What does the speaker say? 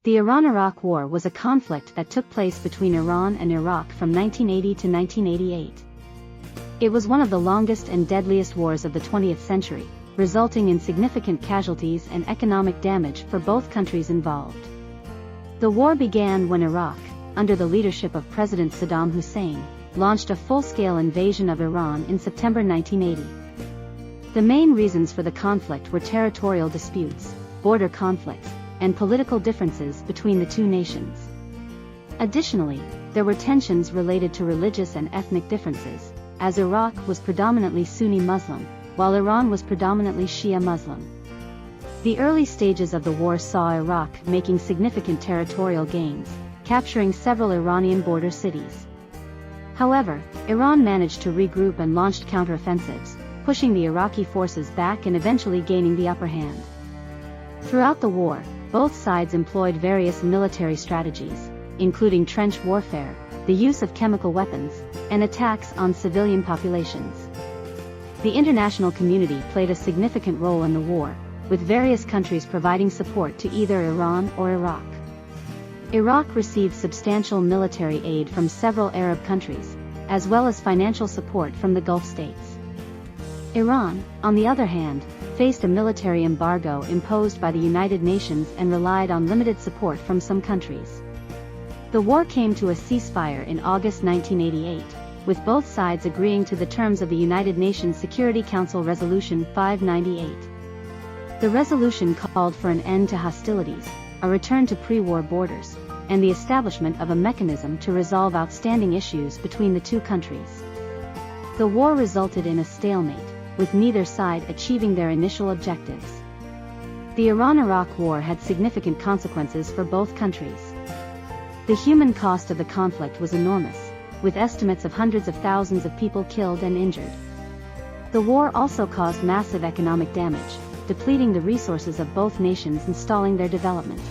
The Iran-Iraq War was a conflict that took place between Iran and Iraq from 1980 to 1988. It was one of the longest and deadliest wars of the 20th century, resulting in significant casualties and economic damage for both countries involved. The war began when Iraq, under the leadership of President Saddam Hussein, launched a full-scale invasion of Iran in September 1980. The main reasons for the conflict were territorial disputes, border conflicts, and political differences between the two nations. Additionally, there were tensions related to religious and ethnic differences, as Iraq was predominantly Sunni Muslim, while Iran was predominantly Shia Muslim. The early stages of the war saw Iraq making significant territorial gains, capturing several Iranian border cities. However, Iran managed to regroup and launched counteroffensives, pushing the Iraqi forces back and eventually gaining the upper hand. Throughout the war, both sides employed various military strategies, including trench warfare, the use of chemical weapons, and attacks on civilian populations. The international community played a significant role in the war, with various countries providing support to either Iran or Iraq. Iraq received substantial military aid from several Arab countries, as well as financial support from the Gulf states. Iran, on the other hand, faced a military embargo imposed by the United Nations and relied on limited support from some countries. The war came to a ceasefire in August 1988, with both sides agreeing to the terms of the United Nations Security Council Resolution 598. The resolution called for an end to hostilities, a return to pre-war borders, and the establishment of a mechanism to resolve outstanding issues between the two countries. The war resulted in a stalemate, with neither side achieving their initial objectives. The Iran-Iraq War had significant consequences for both countries. The human cost of the conflict was enormous, with estimates of hundreds of thousands of people killed and injured. The war also caused massive economic damage, depleting the resources of both nations and stalling their development.